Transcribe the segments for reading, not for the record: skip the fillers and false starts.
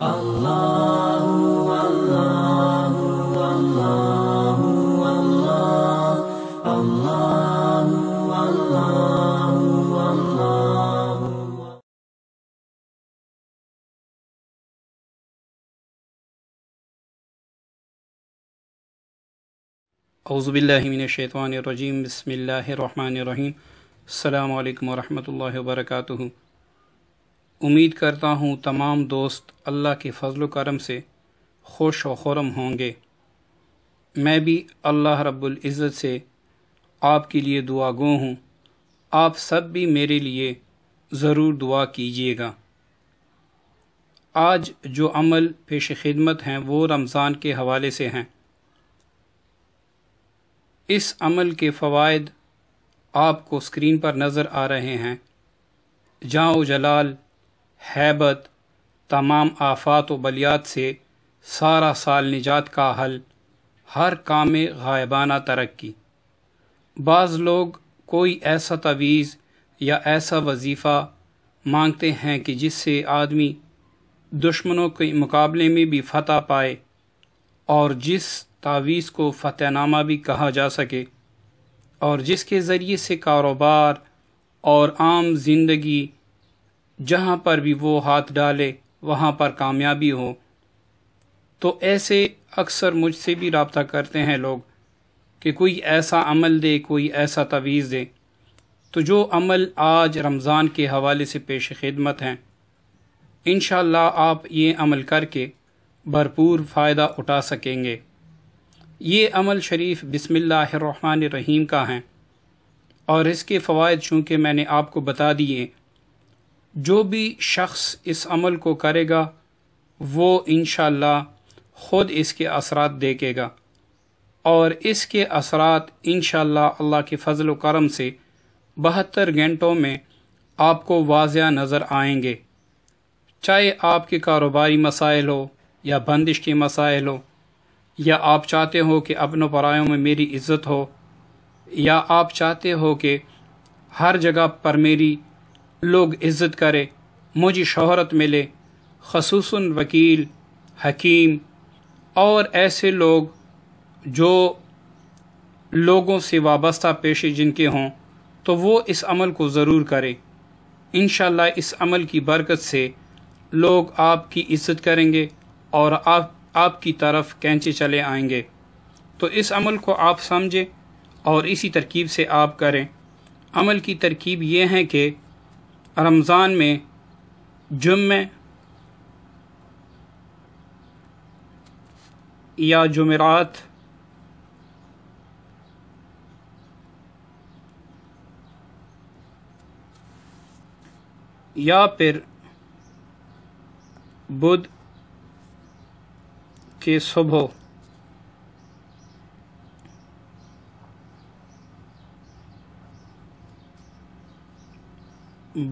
اعوذ باللہ من الشیطان الرجیم بسم اللہ الرحمن الرحیم السلام علیکم ورحمۃ اللہ وبرکاتہ۔ امید کرتا ہوں تمام دوست اللہ کے فضل و کرم سے خوش و خرم ہوں گے۔ میں بھی اللہ رب العزت سے آپ کے لیے دعا گو ہوں، آپ سب بھی میرے لیے ضرور دعا کیجیے گا۔ آج جو عمل پیش خدمت ہیں وہ رمضان کے حوالے سے ہیں۔ اس عمل کے فوائد آپ کو اسکرین پر نظر آ رہے ہیں۔ جاں و جلال، ہیبت، تمام آفات و بلیات سے سارا سال نجات کا حل، ہر کام میں غائبانہ ترقی۔ بعض لوگ کوئی ایسا تعویذ یا ایسا وظیفہ مانگتے ہیں کہ جس سے آدمی دشمنوں کے مقابلے میں بھی فتح پائے، اور جس تعویذ کو فتح نامہ بھی کہا جا سکے، اور جس کے ذریعے سے کاروبار اور عام زندگی جہاں پر بھی وہ ہاتھ ڈالے وہاں پر کامیابی ہو۔ تو ایسے اکثر مجھ سے بھی رابطہ کرتے ہیں لوگ کہ کوئی ایسا عمل دے، کوئی ایسا تعویذ دے۔ تو جو عمل آج رمضان کے حوالے سے پیش خدمت ہیں، انشاءاللہ آپ یہ عمل کر کے بھرپور فائدہ اٹھا سکیں گے۔ یہ عمل شریف بسم اللہ الرحمن الرحیم کا ہے، اور اس کے فوائد چونکہ میں نے آپ کو بتا دیے، جو بھی شخص اس عمل کو کرے گا وہ انشاءاللہ خود اس کے اثرات دیکھے گا، اور اس کے اثرات انشاءاللہ اللہ کے فضل و کرم سے 72 گھنٹوں میں آپ کو واضح نظر آئیں گے۔ چاہے آپ کے کاروباری مسائل ہو یا بندش کے مسائل ہو، یا آپ چاہتے ہو کہ اپنوں پرایوں میں میری عزت ہو، یا آپ چاہتے ہو کہ ہر جگہ پر میری لوگ عزت کرے، مجھے شہرت ملے، خصوصاً وکیل، حکیم اور ایسے لوگ جو لوگوں سے وابستہ پیشے جن کے ہوں، تو وہ اس عمل کو ضرور کرے۔ انشاءاللہ اس عمل کی برکت سے لوگ آپ کی عزت کریں گے اور آپ کی طرف کھینچے چلے آئیں گے۔ تو اس عمل کو آپ سمجھیں اور اسی ترکیب سے آپ کریں۔ عمل کی ترکیب یہ ہے کہ رمضان میں جمعے یا جمعرات یا پھر بدھ کے صبح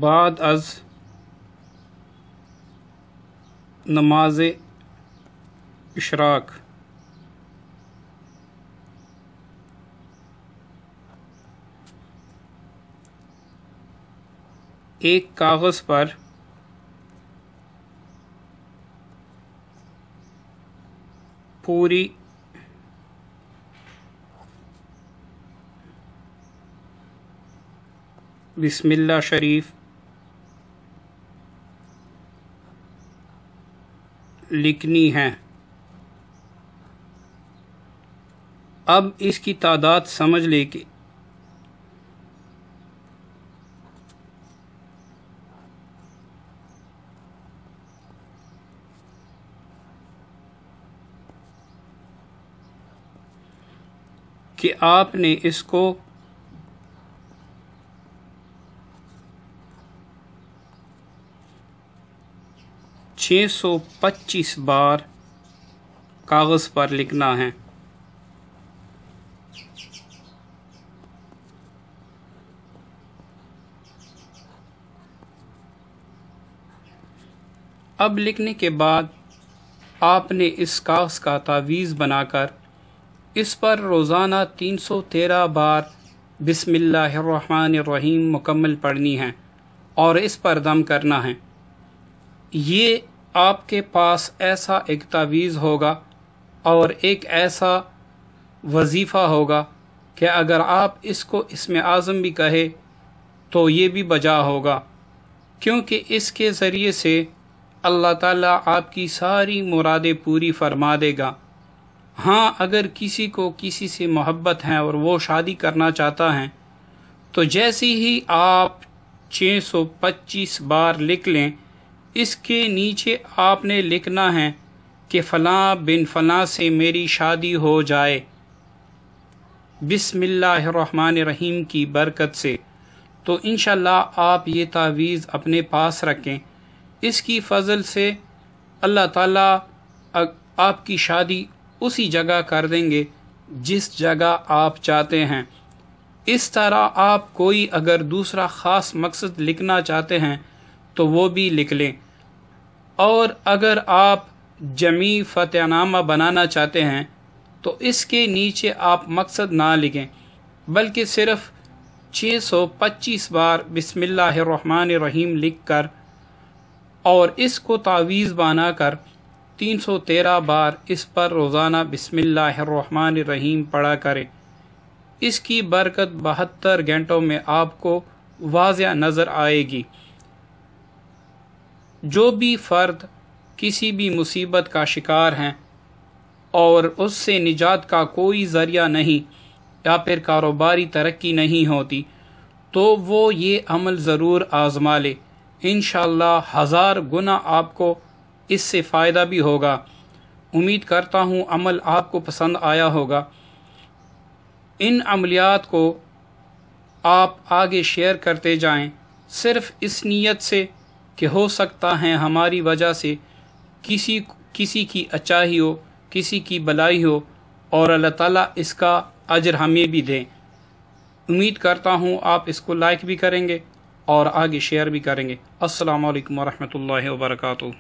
بعد از نماز اشراق ایک کاغذ پر پوری بسم اللہ شریف لکھنی ہے۔ اب اس کی تعداد سمجھ لے کہ آپ نے اس کو 625 بار کاغذ پر لکھنا ہے۔ اب لکھنے کے بعد آپ نے اس کاغذ کا تعویذ بنا کر اس پر روزانہ 313 بار بسم اللہ الرحمن الرحیم مکمل پڑھنی ہے اور اس پر دم کرنا ہے۔ یہ آپ کے پاس ایسا ایک تعویذ ہوگا اور ایک ایسا وظیفہ ہوگا کہ اگر آپ اس کو اسم اعظم بھی کہے تو یہ بھی بجا ہوگا، کیونکہ اس کے ذریعے سے اللہ تعالیٰ آپ کی ساری مرادیں پوری فرما دے گا۔ ہاں، اگر کسی کو کسی سے محبت ہے اور وہ شادی کرنا چاہتا ہے تو جیسے ہی آپ 625 بار لکھ لیں، اس کے نیچے آپ نے لکھنا ہے کہ فلاں بن فلاں سے میری شادی ہو جائے بسم اللہ الرحمن الرحیم کی برکت سے۔ تو انشاءاللہ آپ یہ تعویذ اپنے پاس رکھیں، اس کی فضل سے اللہ تعالیٰ آپ کی شادی اسی جگہ کر دیں گے جس جگہ آپ چاہتے ہیں۔ اس طرح آپ کوئی اگر دوسرا خاص مقصد لکھنا چاہتے ہیں تو وہ بھی لکھ لیں، اور اگر آپ جمعی فتح نامہ بنانا چاہتے ہیں تو اس کے نیچے آپ مقصد نہ لکھیں، بلکہ صرف 625 بار بسم اللہ الرحمن الرحیم لکھ کر اور اس کو تعویذ بنا کر 313 بار اس پر روزانہ بسم اللہ الرحمن الرحیم پڑھا کریں۔ اس کی برکت 72 گھنٹوں میں آپ کو واضح نظر آئے گی۔ جو بھی فرد کسی بھی مصیبت کا شکار ہیں اور اس سے نجات کا کوئی ذریعہ نہیں یا پھر کاروباری ترقی نہیں ہوتی، تو وہ یہ عمل ضرور آزما لے، انشاءاللہ 1000 گنا آپ کو اس سے فائدہ بھی ہوگا۔ امید کرتا ہوں عمل آپ کو پسند آیا ہوگا۔ ان عملیات کو آپ آگے شیئر کرتے جائیں، صرف اس نیت سے کہ ہو سکتا ہے ہماری وجہ سے کسی کی اچائی ہو، کسی کی بلائی ہو، اور اللہ تعالیٰ اس کا اجر ہمیں بھی دیں۔ امید کرتا ہوں آپ اس کو لائک بھی کریں گے اور آگے شیئر بھی کریں گے۔ السلام علیکم ورحمۃ اللہ وبرکاتہ۔